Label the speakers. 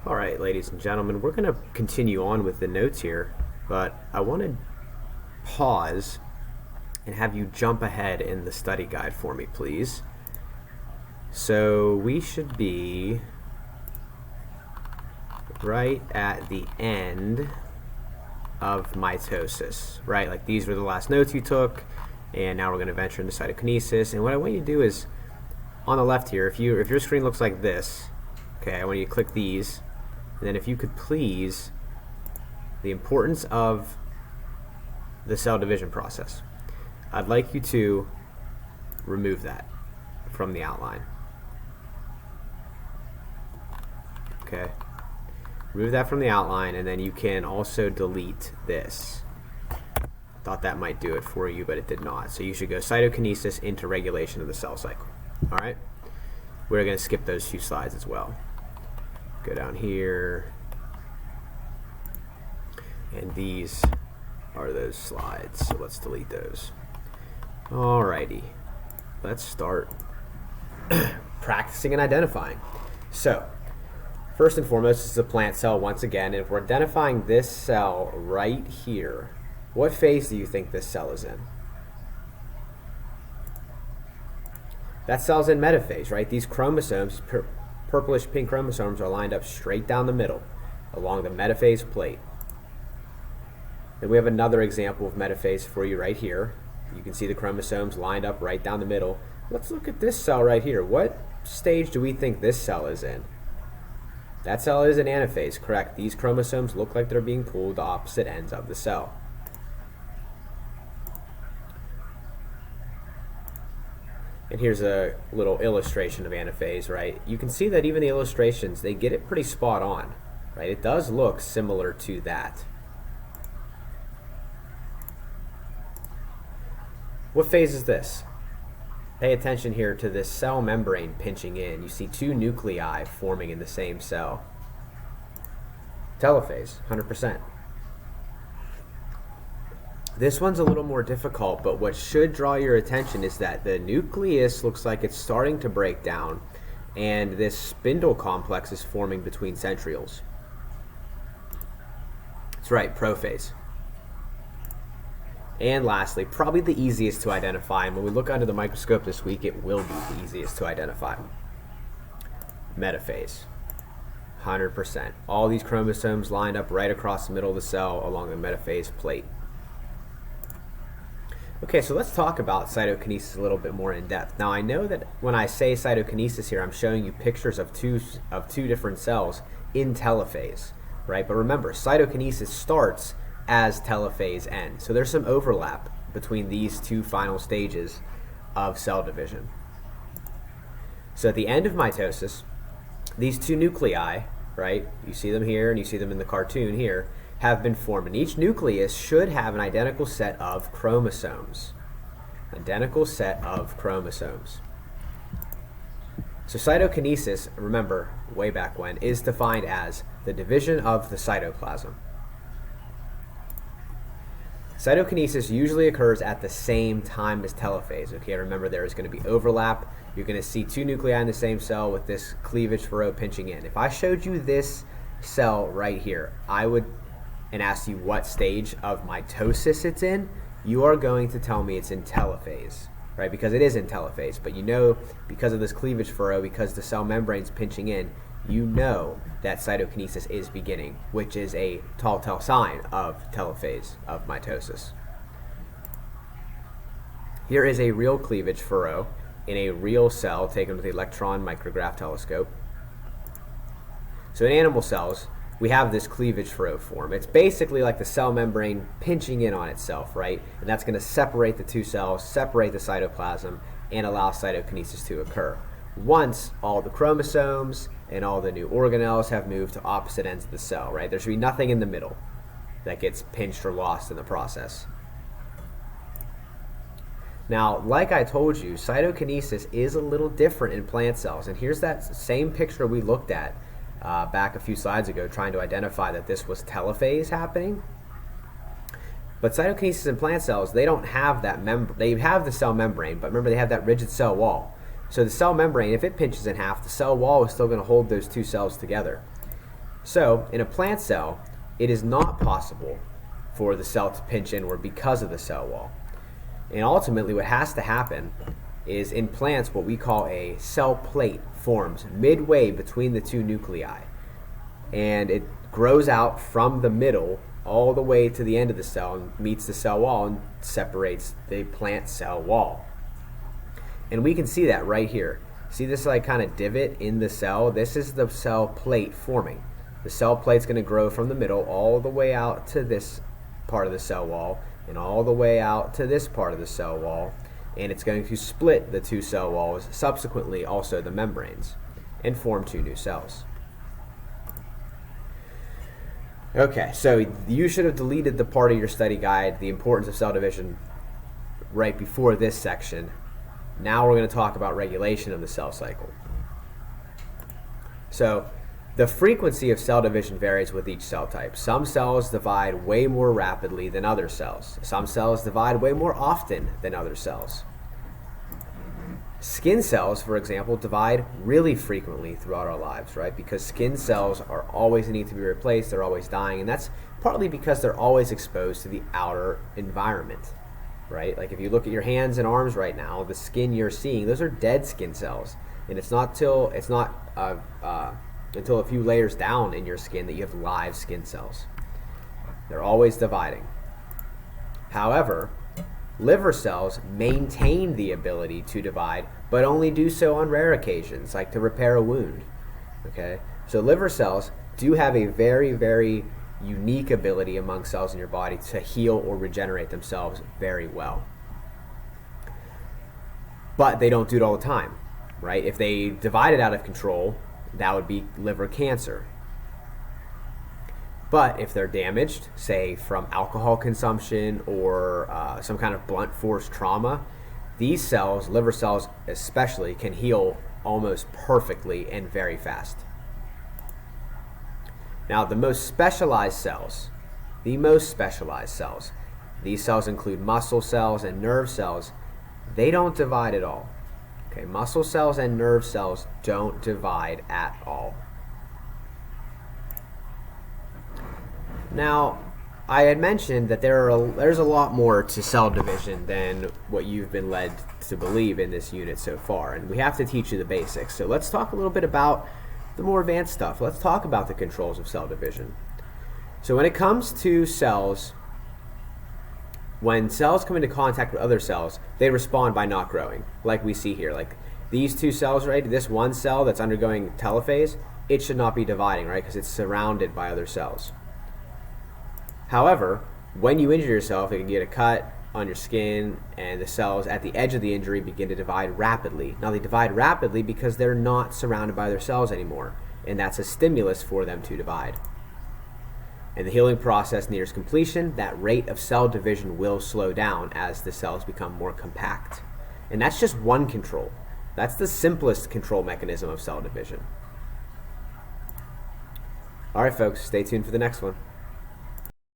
Speaker 1: All right, ladies and gentlemen, we're going to continue on with the notes here, but I want to pause and have you jump ahead in the study guide for me, please. So we should be right at the end of mitosis, right? Like these were the last notes you took, and now we're going to venture into cytokinesis. And what I want you to do is, on the left here, if your screen looks like this, okay, I want you to click these, and then if you could please, the importance of the cell division process. I'd like you to remove that from the outline. Okay. Remove that from the outline, and then you can also delete this. Thought that might do it for you, but it did not. So you should go cytokinesis into regulation of the cell cycle. All right? We're going to skip those few slides as well. Go down here. And these are those slides, so let's delete those. Alrighty. Let's start practicing and identifying. So, first and foremost, this is a plant cell once again, and if we're identifying this cell right here, what phase do you think this cell is in? That cell's in metaphase, right? These chromosomes, purplish pink chromosomes, are lined up straight down the middle along the metaphase plate. And we have another example of metaphase for you right here. You can see the chromosomes lined up right down the middle. Let's look at this cell right here. What stage do we think this cell is in? That cell is in anaphase, correct. These chromosomes look like they're being pulled to opposite ends of the cell. And here's a little illustration of anaphase, right? You can see that even the illustrations, they get it pretty spot on, right? It does look similar to that. What phase is this? Pay attention here to this cell membrane pinching in. You see two nuclei forming in the same cell. Telophase, 100%. This one's a little more difficult, but what should draw your attention is that the nucleus looks like it's starting to break down, and this spindle complex is forming between centrioles. That's right, prophase. And lastly, probably the easiest to identify, and when we look under the microscope this week, it will be the easiest to identify. Metaphase, 100%. All these chromosomes lined up right across the middle of the cell along the metaphase plate. Okay, so let's talk about cytokinesis a little bit more in depth. Now I know that when I say cytokinesis here, I'm showing you pictures of two different cells in telophase, right? But remember, cytokinesis starts as telophase ends. So there's some overlap between these two final stages of cell division. So at the end of mitosis, these two nuclei, right, you see them here and you see them in the cartoon here, have been formed. And each nucleus should have an identical set of chromosomes. Identical set of chromosomes. So cytokinesis, remember, way back when, is defined as the division of the cytoplasm. Cytokinesis usually occurs at the same time as telophase. Okay, remember there is going to be overlap. You're going to see two nuclei in the same cell with this cleavage furrow pinching in. If I showed you this cell right here, and asked you what stage of mitosis it's in, you are going to tell me it's in telophase, right? Because it is in telophase, but you know, because of this cleavage furrow, because the cell membrane's pinching in, you know that cytokinesis is beginning, which is a telltale sign of telophase, of mitosis. Here is a real cleavage furrow in a real cell taken with the electron micrograph telescope. So in animal cells, we have this cleavage furrow form. It's basically like the cell membrane pinching in on itself, right? And that's going to separate the two cells, separate the cytoplasm, and allow cytokinesis to occur. Once all the chromosomes and all the new organelles have moved to opposite ends of the cell, right? There should be nothing in the middle that gets pinched or lost in the process. Now, like I told you, cytokinesis is a little different in plant cells. And here's that same picture we looked at back a few slides ago, trying to identify that this was telophase happening. But cytokinesis in plant cells, they don't have that they have the cell membrane, but remember they have that rigid cell wall. So the cell membrane, if it pinches in half, the cell wall is still going to hold those two cells together. So in a plant cell, it is not possible for the cell to pinch inward because of the cell wall. And ultimately what has to happen is in plants what we call a cell plate forms midway between the two nuclei. And it grows out from the middle all the way to the end of the cell and meets the cell wall and separates the plant cell wall. And we can see that right here. See this like kind of divot in the cell? This is the cell plate forming. The cell plate's going to grow from the middle all the way out to this part of the cell wall and all the way out to this part of the cell wall, and it's going to split the two cell walls, subsequently also the membranes, and form two new cells. Okay, so you should have deleted the part of your study guide, the importance of cell division, right before this section. Now we're going to talk about regulation of the cell cycle. So the frequency of cell division varies with each cell type. Some cells divide way more rapidly than other cells. Some cells divide way more often than other cells. Skin cells, for example, divide really frequently throughout our lives, right? Because skin cells are always needing to be replaced, they're always dying, and that's partly because they're always exposed to the outer environment, right? Like if you look at your hands and arms right now, the skin you're seeing, those are dead skin cells. And it's not until a few layers down in your skin that you have live skin cells. They're always dividing. However, liver cells maintain the ability to divide, but only do so on rare occasions, like to repair a wound. Okay? So liver cells do have a very, very unique ability among cells in your body to heal or regenerate themselves very well. But they don't do it all the time, right? If they divided out of control, that would be liver cancer. But if they're damaged, say from alcohol consumption or some kind of blunt force trauma, these cells, liver cells especially, can heal almost perfectly and very fast. Now the most specialized cells, these cells include muscle cells and nerve cells, they don't divide at all. Okay, muscle cells and nerve cells don't divide at all. Now, I had mentioned that there's a lot more to cell division than what you've been led to believe in this unit so far, and we have to teach you the basics. So let's talk a little bit about the more advanced stuff. Let's talk about the controls of cell division. So when it comes to cells, when cells come into contact with other cells, they respond by not growing, like we see here. Like these two cells, right? This one cell that's undergoing telophase, it should not be dividing, right? Because it's surrounded by other cells. However, when you injure yourself, you can get a cut on your skin, and the cells at the edge of the injury begin to divide rapidly. Now they divide rapidly because they're not surrounded by their cells anymore, and that's a stimulus for them to divide. And the healing process nears completion, that rate of cell division will slow down as the cells become more compact. And that's just one control. That's the simplest control mechanism of cell division. All right, folks, stay tuned for the next one.